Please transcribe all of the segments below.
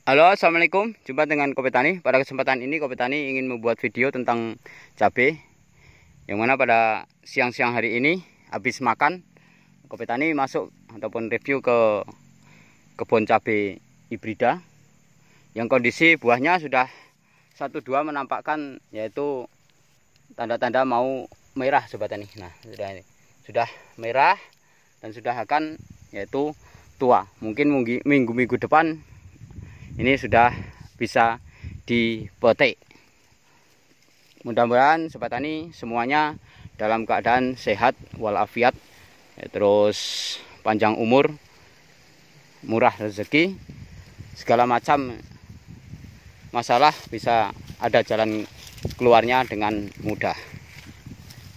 Halo, assalamualaikum. Jumpa dengan Kopi Tani. Pada kesempatan ini Kopi Tani ingin membuat video tentang cabai. Yang mana pada siang-siang hari ini habis makan, Kopi Tani masuk ataupun review ke kebun cabai hibrida. Yang kondisi buahnya sudah 1-2 menampakkan yaitu tanda-tanda mau merah Sobat Tani. Nah, sudah merah dan sudah akan yaitu tua. Mungkin minggu-minggu depan ini sudah bisa dipetik. Mudah-mudahan Sobat Tani semuanya dalam keadaan sehat walafiat, terus panjang umur, murah rezeki, segala macam masalah bisa ada jalan keluarnya dengan mudah.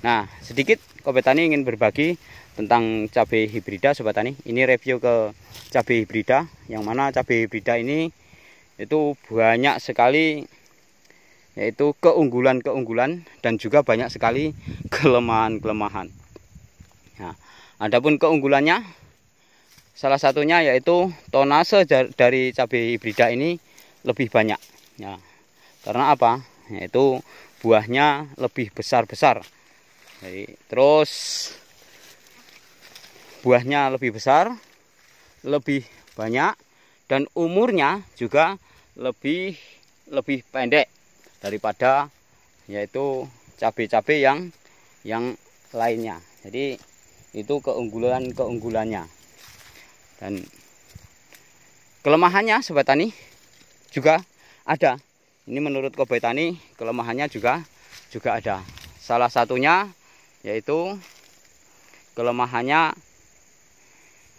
Nah, sedikit Kopi Tani ingin berbagi tentang cabai hibrida Sobat Tani. Ini review ke cabai hibrida, yang mana cabai hibrida ini itu banyak sekali yaitu keunggulan-keunggulan dan juga banyak sekali kelemahan-kelemahan. Nah, adapun keunggulannya salah satunya yaitu tonase dari cabai hibrida ini lebih banyak. Ya, karena apa? Yaitu buahnya lebih besar-besar. Jadi, terus buahnya lebih besar, lebih banyak, dan umurnya juga lebih pendek daripada yaitu cabai-cabai yang lainnya. Jadi itu keunggulannya. Dan kelemahannya Sobat Tani juga ada. Ini menurut Kopi Tani kelemahannya juga ada. Salah satunya yaitu kelemahannya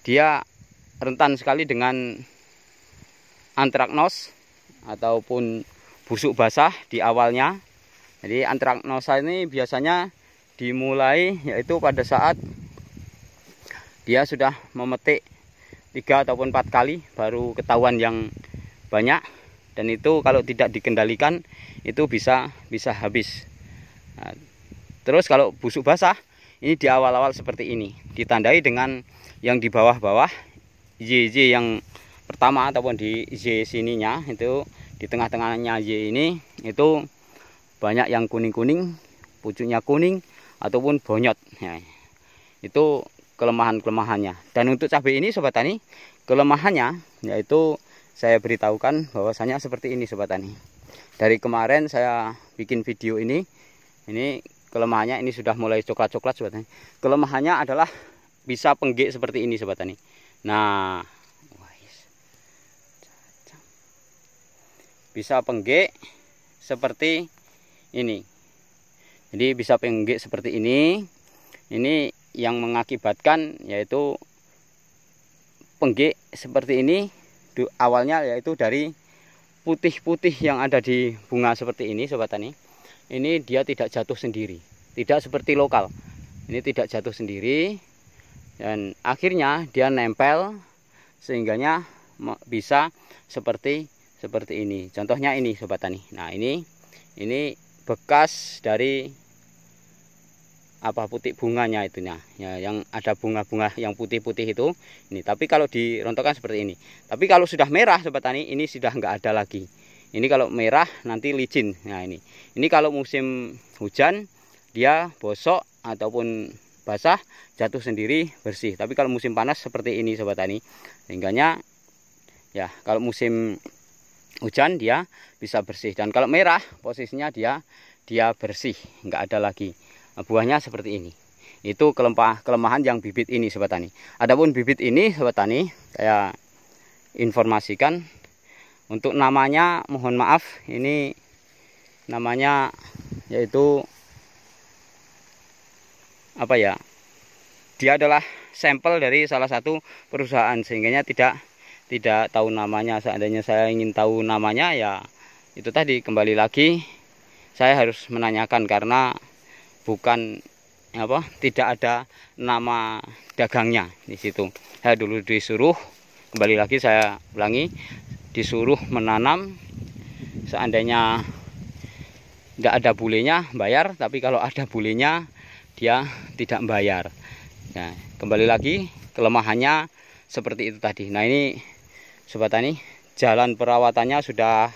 dia rentan sekali dengan antraknos ataupun busuk basah di awalnya. Jadi antraknosa ini biasanya dimulai yaitu pada saat dia sudah memetik 3 ataupun 4 kali baru ketahuan yang banyak, dan itu kalau tidak dikendalikan itu bisa habis. Nah, terus kalau busuk basah ini di awal-awal seperti ini, ditandai dengan yang di bawah-bawah, YY yang pertama ataupun di Y sininya, itu di tengah-tengahnya Y ini itu banyak yang kuning-kuning, pucuknya kuning ataupun bonyot. Nah, itu kelemahan-kelemahannya. Dan untuk cabai ini Sobat Tani, kelemahannya yaitu saya beritahukan bahwasanya seperti ini Sobat Tani. Dari kemarin saya bikin video ini kelemahannya ini sudah mulai coklat-coklat Sobat Tani. Kelemahannya adalah bisa penggik seperti ini Sobat Tani. Nah, bisa penggik seperti ini. Jadi bisa penggik seperti ini. Ini yang mengakibatkan yaitu penggik seperti ini awalnya yaitu dari putih-putih yang ada di bunga seperti ini Sobat Tani. Ini dia tidak jatuh sendiri, tidak seperti lokal. Ini tidak jatuh sendiri dan akhirnya dia nempel sehingganya bisa seperti ini. Contohnya ini Sobat Tani. Nah, ini bekas dari putih bunganya itunya ya, yang ada bunga-bunga yang putih-putih itu. Ini tapi kalau dirontokkan seperti ini. Tapi kalau sudah merah Sobat Tani, ini sudah enggak ada lagi. Ini kalau merah nanti licin. Nah, ini kalau musim hujan dia bosok ataupun basah jatuh sendiri bersih. Tapi kalau musim panas seperti ini Sobat Tani, sehingganya ya kalau musim hujan dia bisa bersih, dan kalau merah posisinya dia bersih, enggak ada lagi buahnya seperti ini. Itu kelemahan yang bibit ini Sobat Tani. Adapun bibit ini Sobat Tani, saya informasikan untuk namanya, mohon maaf, ini namanya yaitu dia adalah sampel dari salah satu perusahaan, sehingganya tidak tahu namanya. Seandainya saya ingin tahu namanya, ya itu tadi, kembali lagi saya harus menanyakan karena bukan tidak ada nama dagangnya di situ. Saya dulu disuruh, kembali lagi saya ulangi, disuruh menanam. Seandainya tidak ada bulenya bayar, tapi kalau ada bulenya dia tidak bayar. Nah, kembali lagi kelemahannya seperti itu tadi. Nah, ini Sobat Tani, jalan perawatannya sudah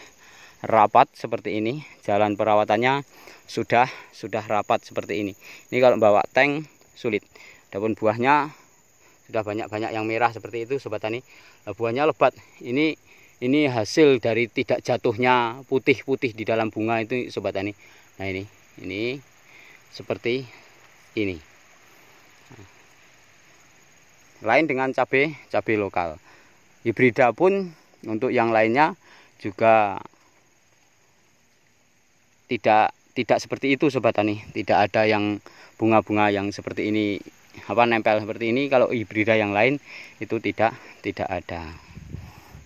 rapat seperti ini. Jalan perawatannya sudah rapat seperti ini. Ini kalau bawa tank sulit. Adapun buahnya sudah banyak yang merah seperti itu sobat tani. Buahnya lebat. Ini hasil dari tidak jatuhnya putih-putih di dalam bunga itu sobat tani. Nah ini seperti ini. Lain dengan cabai lokal. Hibrida pun untuk yang lainnya juga tidak seperti itu sobat tani. Tidak ada yang bunga-bunga yang seperti ini nempel seperti ini. Kalau hibrida yang lain itu tidak ada.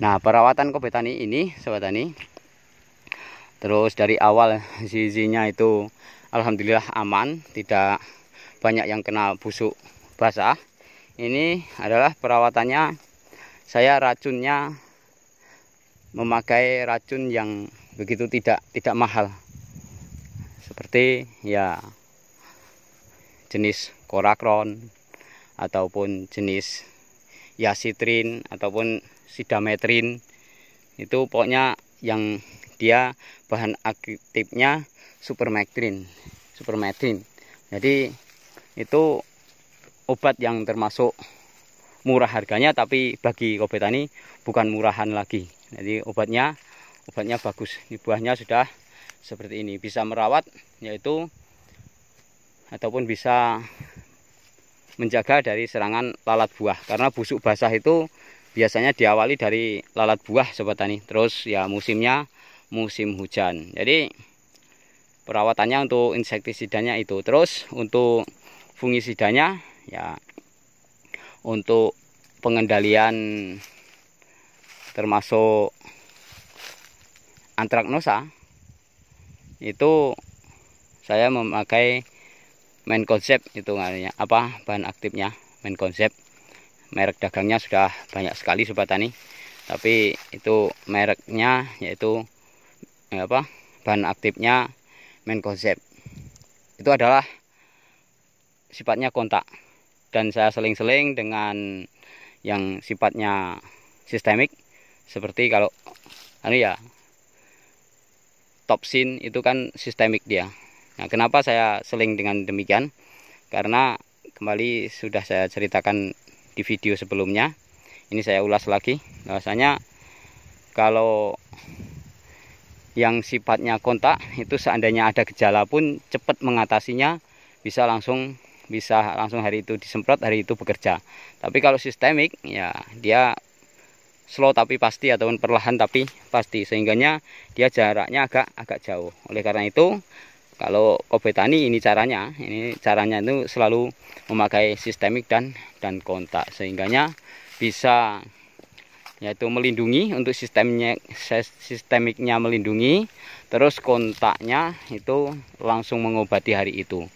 Nah, perawatan kobe tani ini sobat tani, terus dari awal zizinya itu alhamdulillah aman, tidak banyak yang kena busuk basah. Ini adalah perawatannya, saya racunnya memakai racun yang begitu tidak mahal, seperti ya jenis korakron ataupun jenis yasitrin ataupun sidametrin. Itu pokoknya yang dia bahan aktifnya supermetrin. Jadi itu obat yang termasuk murah harganya, tapi bagi kobe tani bukan murahan lagi. Jadi obatnya bagus. Ini buahnya sudah seperti ini, bisa merawat yaitu ataupun bisa menjaga dari serangan lalat buah. Karena busuk basah itu biasanya diawali dari lalat buah sobat tani. Terus ya musimnya musim hujan. Jadi perawatannya untuk insektisidanya itu. Terus untuk fungisidanya ya untuk pengendalian termasuk antraknosa itu saya memakai Mancozeb. Itu namanya bahan aktifnya Mancozeb. Merek dagangnya sudah banyak sekali sobat tani, tapi itu mereknya yaitu bahan aktifnya Mancozeb. Itu adalah sifatnya kontak, dan saya seling-seling dengan yang sifatnya sistemik, seperti kalau Topsin itu kan sistemik dia. Nah, kenapa saya seling dengan demikian? Karena kembali sudah saya ceritakan di video sebelumnya. Ini saya ulas lagi, bahwasanya kalau yang sifatnya kontak itu seandainya ada gejala pun cepat mengatasinya, bisa langsung hari itu disemprot, hari itu bekerja. Tapi kalau sistemik ya dia slow tapi pasti, ataupun perlahan tapi pasti, sehingganya dia jaraknya agak jauh. Oleh karena itu kalau kobe tani ini caranya itu selalu memakai sistemik dan kontak, sehingganya bisa yaitu melindungi. Untuk sistemiknya melindungi, terus kontaknya itu langsung mengobati hari itu,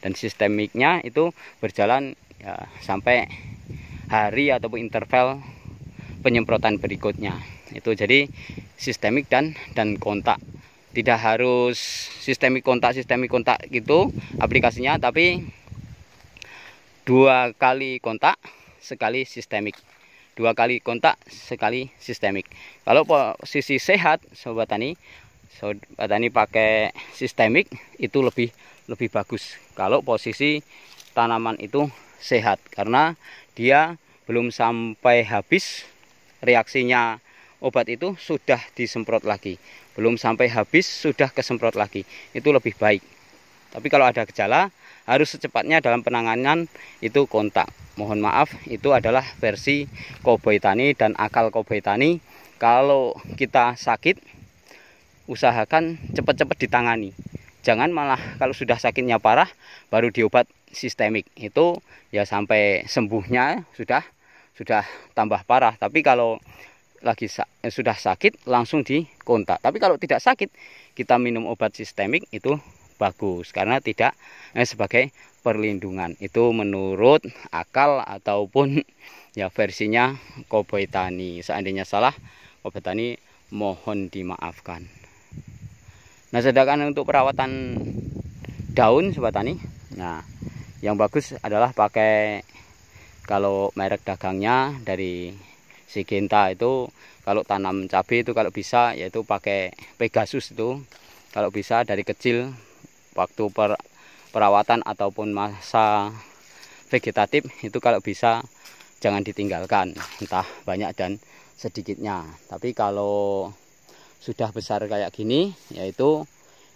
dan sistemiknya itu berjalan ya sampai hari ataupun interval penyemprotan berikutnya. Itu jadi sistemik dan kontak. Tidak harus sistemik kontak gitu aplikasinya, tapi 2 kali kontak sekali sistemik. 2 kali kontak sekali sistemik. Kalau posisi sehat sobat tani pakai sistemik itu lebih bagus kalau posisi tanaman itu sehat, karena dia belum sampai habis reaksinya obat itu sudah disemprot lagi, belum sampai habis sudah kesemprot lagi, itu lebih baik. Tapi kalau ada gejala harus secepatnya dalam penanganan itu kontak. Mohon maaf, itu adalah versi kobe tani dan akal kobe tani. Kalau kita sakit, usahakan cepat-cepat ditangani. Jangan malah kalau sudah sakitnya parah baru diobat sistemik. Itu ya sampai sembuhnya sudah tambah parah. Tapi kalau sudah sakit langsung dikontak. Tapi kalau tidak sakit kita minum obat sistemik itu bagus, karena tidak sebagai perlindungan. Itu menurut akal ataupun ya versinya kobe tani. Seandainya salah kobe tani mohon dimaafkan. Nah, sedangkan untuk perawatan daun sobat tani, nah yang bagus adalah pakai, kalau merek dagangnya dari Syngenta itu, kalau tanam cabai itu kalau bisa yaitu pakai Pegasus itu. Kalau bisa dari kecil waktu perawatan ataupun masa vegetatif itu kalau bisa jangan ditinggalkan, entah banyak dan sedikitnya. Tapi kalau sudah besar kayak gini, yaitu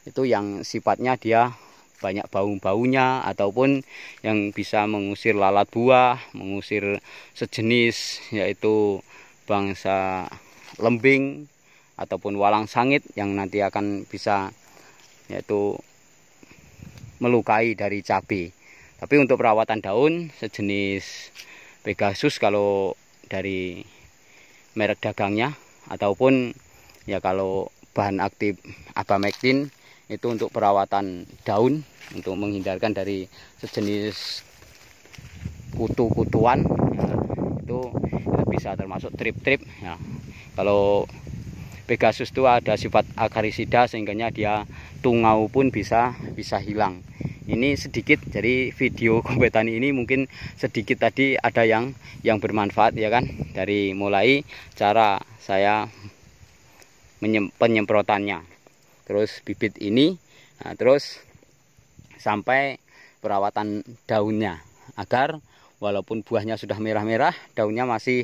itu yang sifatnya dia banyak bau-baunya ataupun yang bisa mengusir lalat buah, mengusir sejenis yaitu bangsa lembing ataupun walang sangit yang nanti akan bisa yaitu melukai dari cabai. Tapi untuk perawatan daun sejenis Pegasus kalau dari merek dagangnya, ataupun ya kalau bahan aktif abamectin itu untuk perawatan daun untuk menghindarkan dari sejenis kutu-kutuan ya, itu bisa termasuk trip-trip ya. Kalau Pegasus itu ada sifat akarisida sehingga dia tungau pun bisa hilang. Ini sedikit dari video Kompetani ini, mungkin sedikit tadi ada yang bermanfaat ya kan, dari mulai cara saya penyemprotannya, terus bibit ini, nah, terus sampai perawatan daunnya agar walaupun buahnya sudah merah-merah, daunnya masih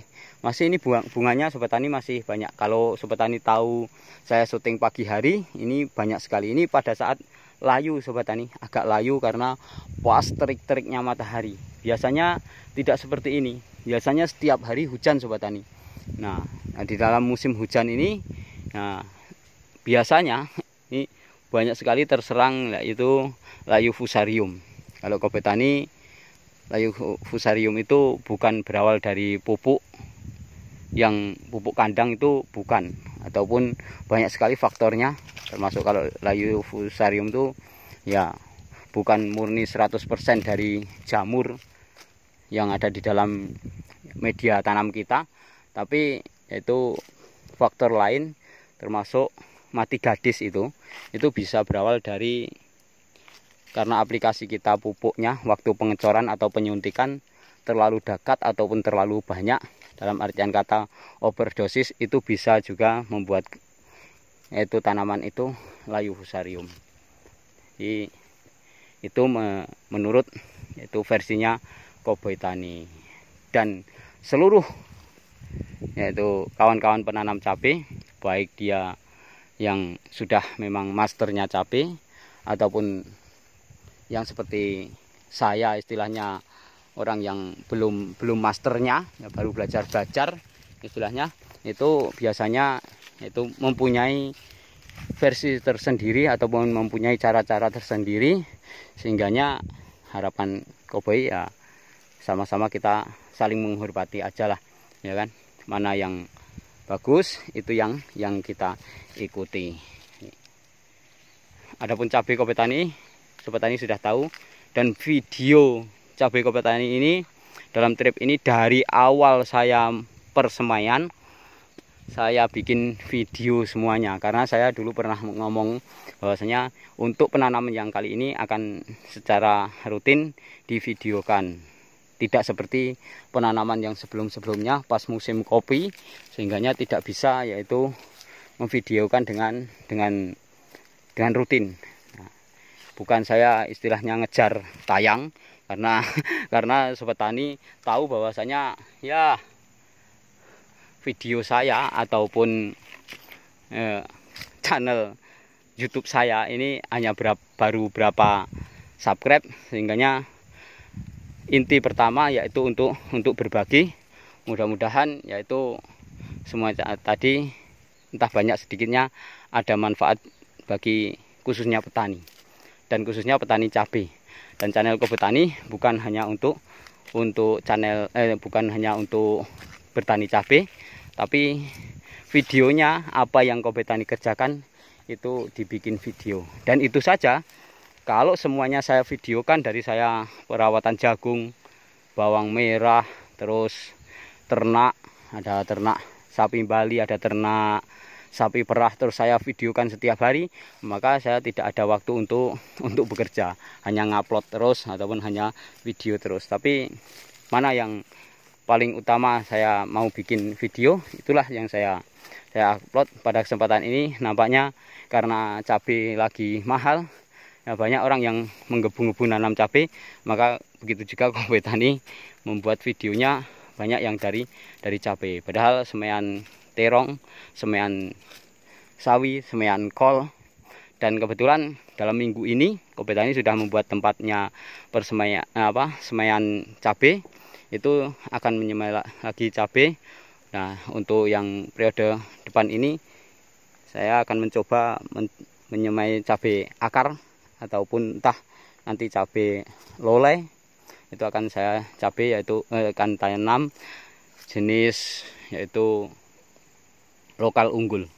ini bunganya Sobat Tani masih banyak. Kalau Sobat Tani tahu saya syuting pagi hari, ini banyak sekali. Ini pada saat layu Sobat Tani, agak layu karena pas terik-teriknya matahari. Biasanya tidak seperti ini. Biasanya setiap hari hujan Sobat Tani. Nah, di dalam musim hujan ini, nah, biasanya ini banyak sekali terserang yaitu layu fusarium. Kalau Kompetani, layu fusarium itu bukan berawal dari pupuk, yang pupuk kandang itu bukan, ataupun banyak sekali faktornya, termasuk kalau layu fusarium itu ya bukan murni 100% dari jamur yang ada di dalam media tanam kita, tapi itu faktor lain termasuk mati gadis itu bisa berawal dari karena aplikasi kita pupuknya waktu pengecoran atau penyuntikan terlalu dekat ataupun terlalu banyak, dalam artian kata overdosis, itu bisa juga membuat itu tanaman itu layu fusarium. Jadi itu menurut itu versinya Kompetani dan seluruh yaitu kawan-kawan penanam cabai, baik dia yang sudah memang masternya cabai ataupun yang seperti saya, istilahnya orang yang belum masternya, ya baru belajar istilahnya, itu biasanya itu mempunyai versi tersendiri ataupun mempunyai cara-cara tersendiri, sehingganya harapan Koboi ya sama-sama kita saling menghormati aja lah ya kan, mana yang bagus itu yang kita ikuti. Adapun cabai Kompetani, Sobat Tani sudah tahu, dan video cabai Kompetani ini dalam trip ini dari awal saya persemaian saya bikin video semuanya, karena saya dulu pernah ngomong bahwasanya untuk penanaman yang kali ini akan secara rutin divideokan, tidak seperti penanaman yang sebelum-sebelumnya pas musim kopi, sehingganya tidak bisa yaitu memvideokan dengan rutin. Bukan saya istilahnya ngejar tayang, karena Sobat Tani tahu bahwasanya ya video saya ataupun channel YouTube saya ini hanya baru berapa subscribe, sehingganya inti pertama yaitu untuk berbagi. Mudah-mudahan yaitu semua tadi entah banyak sedikitnya ada manfaat bagi khususnya petani, dan khususnya petani cabai. Dan channel Kompetani bukan hanya untuk channel bukan hanya untuk bertani cabai, tapi videonya apa yang Kompetani kerjakan itu dibikin video. Dan itu saja. Kalau semuanya saya videokan, dari saya perawatan jagung, bawang merah, terus ternak, ada ternak sapi Bali, ada ternak sapi perah, terus saya videokan setiap hari, maka saya tidak ada waktu untuk bekerja, hanya ngupload terus ataupun hanya video terus. Tapi mana yang paling utama saya mau bikin video, itulah yang saya saya upload pada kesempatan ini. Nampaknya karena cabai lagi mahal, ya banyak orang yang menggebu-gebu nanam cabai, maka begitu juga Kobe Tani membuat videonya banyak yang dari cabai. Padahal semaian terong, semaian sawi, semaian kol, dan kebetulan dalam minggu ini Kobe Tani sudah membuat tempatnya semaian cabai, itu akan menyemai lagi cabai. Nah, untuk yang periode depan ini saya akan mencoba menyemai cabai akar ataupun entah nanti cabai loleh. Itu akan saya cabai yaitu akan tanam jenis yaitu lokal unggul.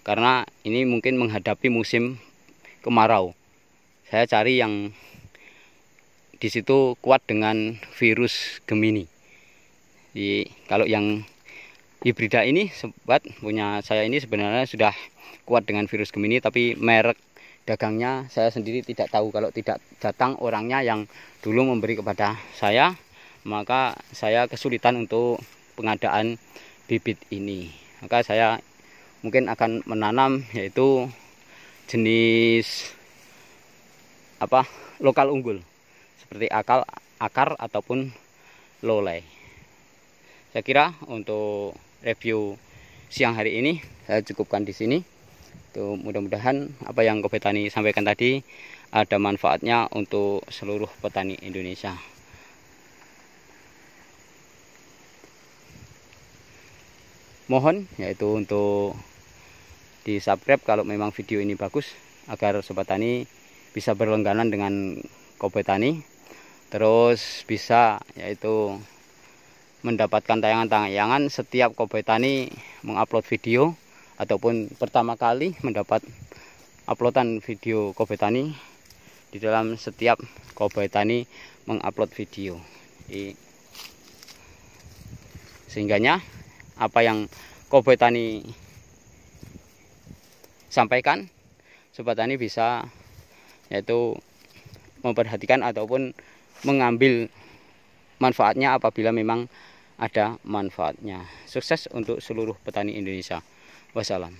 Karena ini mungkin menghadapi musim kemarau. Saya cari yang di situ kuat dengan virus Gemini. Jadi, kalau yang hibrida ini, sobat punya saya ini sebenarnya sudah kuat dengan virus Gemini, tapi merek dagangnya saya sendiri tidak tahu. Kalau tidak datang orangnya yang dulu memberi kepada saya, maka saya kesulitan untuk pengadaan bibit ini. Maka saya mungkin akan menanam yaitu jenis lokal unggul seperti akar ataupun loleh. Saya kira untuk review siang hari ini saya cukupkan di sini. Tuh, mudah-mudahan apa yang Kobe Tani sampaikan tadi ada manfaatnya untuk seluruh petani Indonesia. Mohon yaitu untuk di subscribe kalau memang video ini bagus, agar sobat tani bisa berlangganan dengan Kobe Tani, terus bisa yaitu mendapatkan tayangan-tayangan setiap Kobe Tani mengupload video, ataupun pertama kali mendapat uploadan video Kobe Tani di dalam setiap Kobe Tani mengupload video. Sehingganya apa yang Kobe Tani sampaikan, sobat tani bisa yaitu memperhatikan ataupun mengambil manfaatnya apabila memang ada manfaatnya. Sukses untuk seluruh petani Indonesia. Wassalam.